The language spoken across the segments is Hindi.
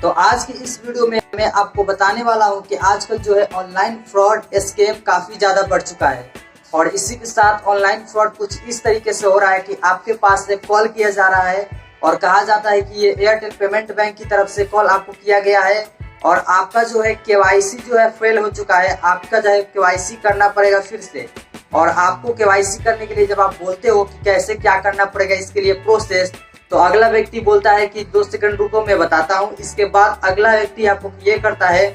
तो आज की इस वीडियो में मैं आपको बताने वाला हूं कि आजकल जो है ऑनलाइन फ्रॉड स्कैम काफी ज्यादा बढ़ चुका है। और इसी के साथ ऑनलाइन फ्रॉड कुछ इस तरीके से हो रहा है कि आपके पास से कॉल किया जा रहा है और कहा जाता है कि ये एयरटेल पेमेंट बैंक की तरफ से कॉल आपको किया गया है और आपका जो है केवाईसी जो है फेल हो चुका है। आपका जो है केवाईसी करना पड़ेगा फिर से। और आपको केवाईसी करने के लिए जब आप बोलते हो कि कैसे क्या करना पड़ेगा इसके लिए प्रोसेस, तो अगला व्यक्ति बोलता है कि 2 सेकंड रुको मैं बताता हूँ। इसके बाद अगला व्यक्ति आपको ये करता है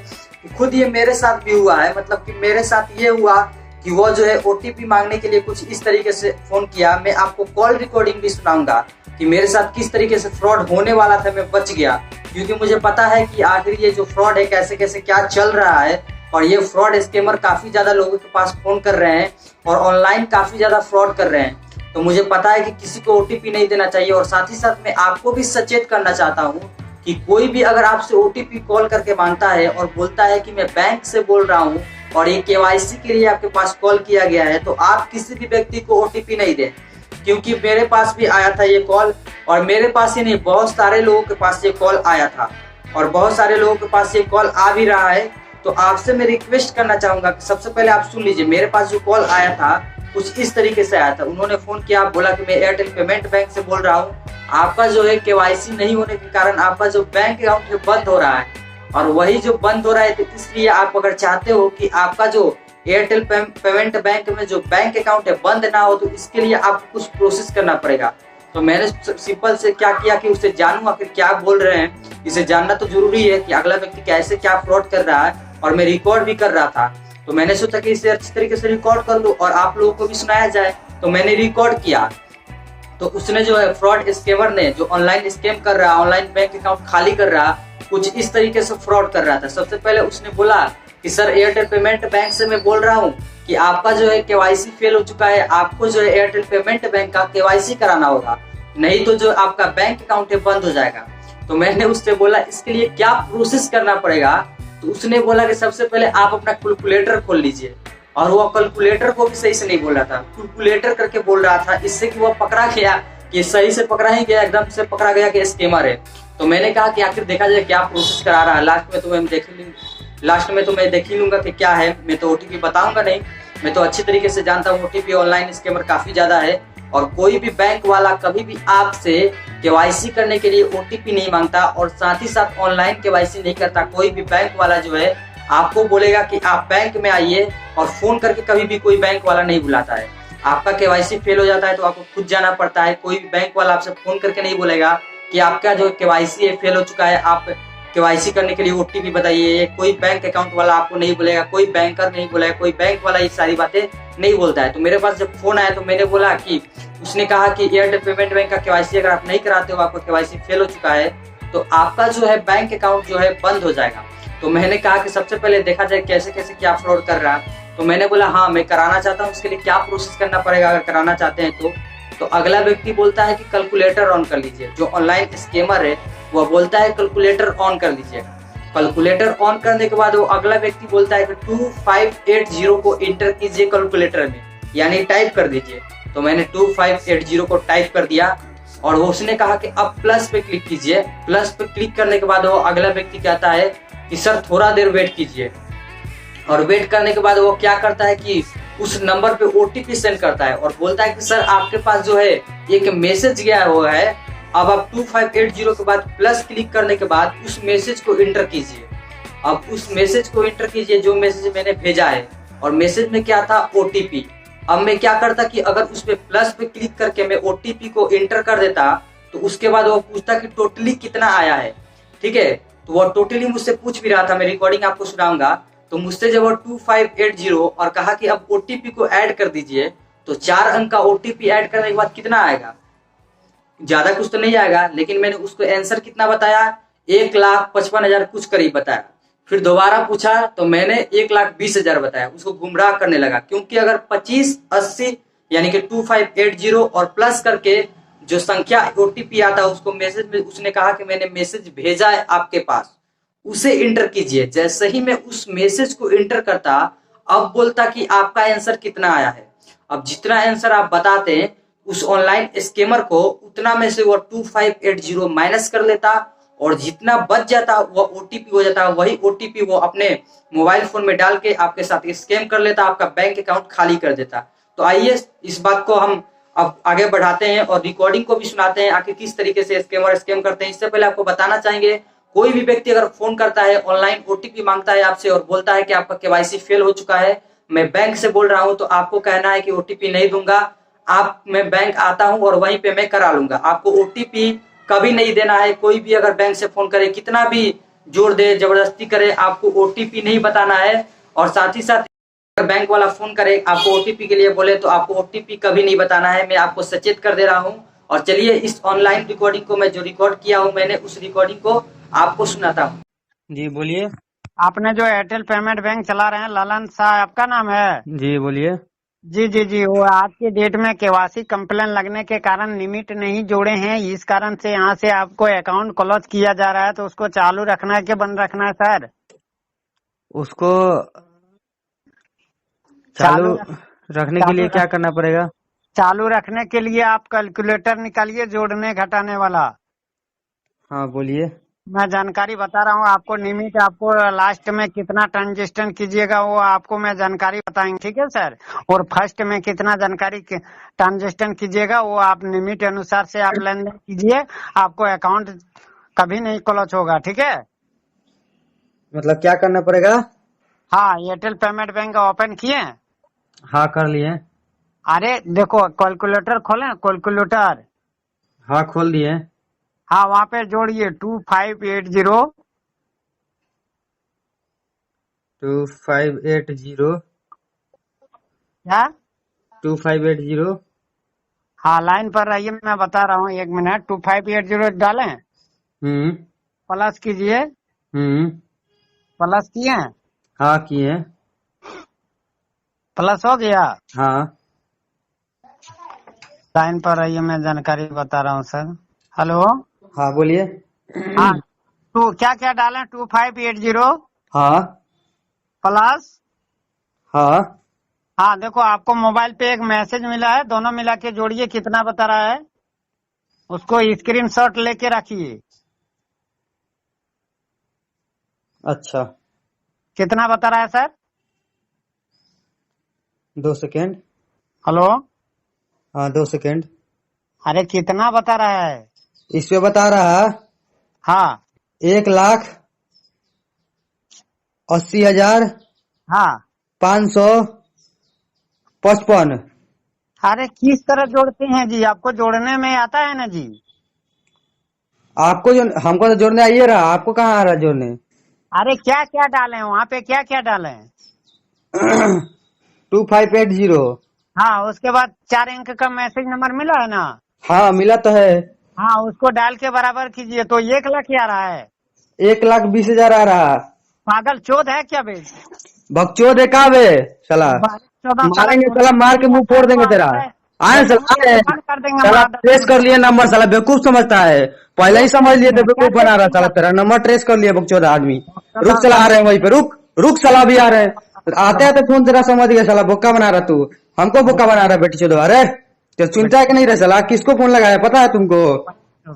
कि खुद ये मेरे साथ भी हुआ है, मतलब कि मेरे साथ ये हुआ कि वो जो है ओटीपी मांगने के लिए कुछ इस तरीके से फोन किया। मैं आपको कॉल रिकॉर्डिंग भी सुनाऊंगा कि मेरे साथ किस तरीके से फ्रॉड होने वाला था, मैं बच गया, क्योंकि मुझे पता है कि आखिर ये जो फ्रॉड है कैसे कैसे क्या चल रहा है। और ये फ्रॉड स्कैमर काफी ज्यादा लोगों के पास फोन कर रहे हैं और ऑनलाइन काफी ज्यादा फ्रॉड कर रहे हैं। तो मुझे पता है कि किसी को ओटीपी नहीं देना चाहिए। और साथ ही साथ मैं आपको भी सचेत करना चाहता हूँ कि कोई भी अगर आपसे ओटीपी कॉल करके मांगता है और बोलता है कि मैं बैंक से बोल रहा हूँ और ये केवाईसी के लिए आपके पास कॉल किया गया है, तो आप किसी भी व्यक्ति को ओटीपी नहीं दें। क्योंकि मेरे पास भी आया था ये कॉल, और मेरे पास ही नहीं बहुत सारे लोगों के पास ये कॉल आया था और बहुत सारे लोगों के पास ये कॉल आ भी रहा है। तो आपसे मैं रिक्वेस्ट करना चाहूंगा कि सबसे पहले आप सुन लीजिए। मेरे पास जो कॉल आया था कुछ इस तरीके से आया था। उन्होंने फोन किया, बोला कि मैं एयरटेल पेमेंट बैंक से बोल रहा हूँ, आपका जो है केवाईसी नहीं होने के कारण आपका जो बैंक अकाउंट है बंद हो रहा है। और वही जो बंद हो रहा है, तो इसलिए आप अगर चाहते हो कि आपका जो एयरटेल पेमेंट बैंक में जो बैंक अकाउंट है बंद ना हो, तो इसके लिए आपको कुछ प्रोसेस करना पड़ेगा। तो मैंने सिंपल से क्या किया कि उसे जानूंगा कि क्या बोल रहे हैं। इसे जानना तो जरूरी है कि अगला व्यक्ति कैसे क्या फ्रॉड कर रहा है, और मैं रिकॉर्ड भी कर रहा था। तो मैंने सोचा कि इसे अच्छी तरीके से रिकॉर्ड कर लूं और आप लोगों को भी सुनाया जाए। तो मैंने रिकॉर्ड किया। तो उसने जो है फ्रॉड स्कैमर ने जो ऑनलाइन स्कैम कर रहा, ऑनलाइन बैंक अकाउंट खाली कर रहा, कुछ इस तरीके से फ्रॉड कर रहा था। सबसे पहले उसने बोला कि सर एयरटेल पेमेंट बैंक से मैं बोल रहा हूँ कि आपका जो है केवाईसी फेल हो चुका है, आपको जो है एयरटेल पेमेंट बैंक का केवाईसी कराना होगा, नहीं तो जो आपका बैंक अकाउंट है बंद हो जाएगा। तो मैंने उससे बोला इसके लिए क्या प्रोसेस करना पड़ेगा। तो उसने बोला कि सबसे पहले आप अपना कैलकुलेटर खोल लीजिए। और वो कैलकुलेटर को भी सही से नहीं बोल रहा था, कैलकुलेटर करके बोल रहा था, इससे कि वो पकड़ा गया कि सही से पकड़ा ही गया, एकदम से पकड़ा गया कि स्कैमर है। तो मैंने कहा कि आखिर देखा जाए क्या प्रोसेस करा रहा है। लास्ट में तो मैं देख ही लूंगा कि क्या है। मैं तो ओटीपी बताऊंगा नहीं, मैं तो अच्छी तरीके से जानता हूँ ओटीपी ऑनलाइन स्कैमर काफी ज्यादा है। और कोई भी बैंक वाला कभी भी आपसे केवाईसी करने के लिए ओटीपी नहीं मांगता, और साथ ही साथ ऑनलाइन केवाईसी नहीं करता। कोई भी बैंक वाला जो है आपको बोलेगा कि आप बैंक में आइए, और फोन करके कभी भी कोई बैंक वाला नहीं बुलाता है। आपका केवाईसी फेल हो जाता है तो आपको खुद जाना पड़ता है। कोई भी बैंक वाला आपसे फोन करके नहीं बोलेगा कि आपका जो केवाईसी है फेल हो चुका है, आप केवाईसी करने के लिए ओटीपी बताइए। कोई बैंक अकाउंट वाला आपको नहीं बोलेगा, कोई बैंकर नहीं बोलेगा, कोई बैंक वाला ये सारी बातें नहीं बोलता है। तो मेरे पास जब फोन आया तो मैंने बोला कि उसने कहा कि एयरटेल पेमेंट बैंक का केवाईसी अगर आप नहीं कराते हो, आपका केवाईसी फेल हो चुका है, तो आपका जो है बैंक अकाउंट जो है बंद हो जाएगा। तो मैंने कहा कि सबसे पहले देखा जाए कैसे कैसे क्या फ्रॉड कर रहा है। तो मैंने बोला हाँ मैं कराना चाहता हूँ, उसके लिए क्या प्रोसेस करना पड़ेगा अगर कराना चाहते हैं तो अगला व्यक्ति बोलता है कि कैलकुलेटर ऑन कर लीजिए। जो ऑनलाइन स्कैमर है वो बोलता है कैलकुलेटर ऑन कर लीजिए। कैलकुलेटर ऑन करने के बाद वो अगला व्यक्ति बोलता है कि 2580 को इंटर कीजिए कैलकुलेटर में, यानी टाइप कर दीजिए। तो मैंने 2580 को टाइप कर दिया और वो उसने कहा कि अब प्लस पे क्लिक कीजिए। प्लस पे क्लिक करने के बाद वो अगला व्यक्ति कहता है कि सर थोड़ा देर वेट कीजिए। और वेट करने के बाद वो क्या करता है कि उस नंबर पे ओटीपी सेंड करता है और बोलता है कि सर आपके पास जो है एक मैसेज गया हुआ है, अब आप 2580 के बाद प्लस क्लिक करने के बाद उस मैसेज को इंटर कीजिए। अब उस मैसेज को इंटर कीजिए जो मैसेज मैंने भेजा है। और मैसेज में क्या था, ओटीपी। अब मैं क्या करता कि अगर उस पे प्लस पे क्लिक करके मैं ओटीपी को इंटर कर देता, तो उसके बाद वो पूछता कि टोटली कितना आया है। ठीक है, तो वो टोटली मुझसे पूछ भी रहा था, मैं रिकॉर्डिंग आपको सुनाऊंगा। तो मुझसे जब वो 2580 और कहा कि अब ओटीपी को ऐड कर दीजिए, तो 4 अंक का ओटीपी ऐड करने के बाद कितना आएगा, ज्यादा कुछ तो नहीं आएगा। लेकिन मैंने उसको आंसर कितना बताया, 1,55,000 कुछ करीब बताया। फिर दोबारा पूछा तो मैंने 1,20,000 बताया। उसको गुमराह करने लगा, क्योंकि अगर 2580 यानी कि 2580 और प्लस करके जो संख्या ओटीपी आता है उसको मैसेज में उसने कहा कि मैंने मैसेज भेजा है आपके पास, उसे इंटर कीजिए। जैसे ही मैं उस मैसेज को इंटर करता, अब बोलता कि आपका आंसर कितना आया है। अब जितना आंसर आप बताते हैं उस ऑनलाइन स्कैमर को, उतना में से वो 2580 माइनस कर लेता और जितना बच जाता है वो ओटीपी हो जाता है, वही ओटीपी वो अपने मोबाइल फोन में डाल के आपके साथ स्कैम कर लेता, आपका बैंक अकाउंट खाली कर देता। तो आइए इस बात को हम अब आगे बढ़ाते हैं और रिकॉर्डिंग को भी सुनाते हैं आखिर किस तरीके से स्कैमर स्कैम करते हैं। इससे पहले आपको बताना चाहेंगे, कोई भी व्यक्ति अगर फोन करता है, ऑनलाइन ओटीपी मांगता है आपसे और बोलता है कि आपका केवाईसी फेल हो चुका है, मैं बैंक से बोल रहा हूं, तो आपको कहना है कि ओटीपी नहीं दूंगा, मैं बैंक आता हूं और वहीं पे मैं करा लूंगा। आपको ओटीपी कभी नहीं देना है। कोई भी अगर बैंक से फोन करे, कितना भी जोर दे, जबरदस्ती करे, आपको ओटीपी नहीं बताना है। और साथ ही साथ अगर बैंक वाला फोन करे आपको ओटीपी के लिए बोले, तो आपको ओटीपी कभी नहीं बताना है। मैं आपको सचेत कर दे रहा हूं। और चलिए इस ऑनलाइन रिकॉर्डिंग को, मैं जो रिकॉर्ड किया हूं मैंने, उस रिकॉर्डिंग को आपको सुनाता हूं। जी बोलिए। आपने जो एयरटेल पेमेंट बैंक चला रहे हैं, ललन शाह आपका नाम है? जी बोलिए। जी जी जी, वो आज के डेट में केवाईसी कंप्लेन लगने के कारण लिमिट नहीं जोड़े हैं, इस कारण से यहाँ से आपको अकाउंट क्लोज किया जा रहा है। तो उसको चालू रखना है कि बंद रखना है सर? उसको चालू रखने के लिए क्या करना पड़ेगा? चालू रखने के लिए आप कैलकुलेटर निकालिए, जोड़ने घटाने वाला। हाँ बोलिए। मैं जानकारी बता रहा हूँ आपको। लिमिट आपको लास्ट में कितना ट्रांजेक्शन कीजिएगा वो आपको मैं जानकारी बताएंगे, ठीक है सर? और फर्स्ट में कितना जानकारी ट्रांजेक्शन कीजिएगा वो आप लिमिट अनुसार से आप लेन देन कीजिए, आपको अकाउंट कभी नहीं क्लोज होगा, ठीक है? मतलब क्या करना पड़ेगा? हाँ, एयरटेल पेमेंट बैंक ओपन किए? हाँ कर लिए। अरे देखो, कैलकुलेटर खोले, कैलकुलेटर। हाँ खोल दिए। हाँ, वहाँ पे जोड़िए 2580 2580 क्या? 2580। हाँ, लाइन पर रहिए, मैं बता रहा हूँ, 1 मिनट। 2580 डालें, प्लस कीजिए। प्लस किए? हाँ किए। प्लस हो गया? हाँ। लाइन पर रहिए, मैं जानकारी बता रहा हूँ सर। हेलो। हाँ बोलिए। हाँ, तो क्या क्या डालें? 2580 हाँ। प्लस। हाँ। हाँ देखो, आपको मोबाइल पे एक मैसेज मिला है, दोनों मिला के जोड़िए, कितना बता रहा है उसको स्क्रीनशॉट लेके रखिए। अच्छा। कितना बता रहा है सर? 2 सेकेंड। हेलो। हाँ 2 सेकेंड। अरे कितना बता रहा है? इस पे बता रहा हाँ 1,80,000 हाँ। 555। अरे किस तरह जोड़ते हैं जी? आपको जोड़ने में आता है ना जी? आपको जो, हमको तो जोड़ने आइए रहा, आपको कहाँ आ रहा जोड़ने? अरे क्या क्या डाले वहाँ पे, क्या क्या डाले? 2580। हाँ, उसके बाद 4 अंक का मैसेज नंबर मिला है ना? हाँ मिला तो है। हाँ, उसको डाल के बराबर कीजिए तो 1 लाख आ रहा है। 1,20,000 आ रहा। पागल चोद है क्या बे? बकचोद है का बे साला? मारेंगे साला, मार के मुंह फोड़ देंगे तेरा। आए साला, कर देंगे। साला ट्रेस कर लिए नंबर, साला बेवकूफ समझता है, पहले ही समझ लिए थे बेवकूफ बना रहा साला। तेरा नंबर ट्रेस कर लिए बकचोद आदमी। रुक साला, आ रहे हैं वहीं पे, रुक रुक साला, भी आ रहे हैं। आते आते फोन तेरा समझ गया साला, बोका बना रहा तू, हमको बोका बना रहा बेटी चोद। अरे तो सुनता है कि नहीं रे साला? किसको फोन लगाया पता है तुमको?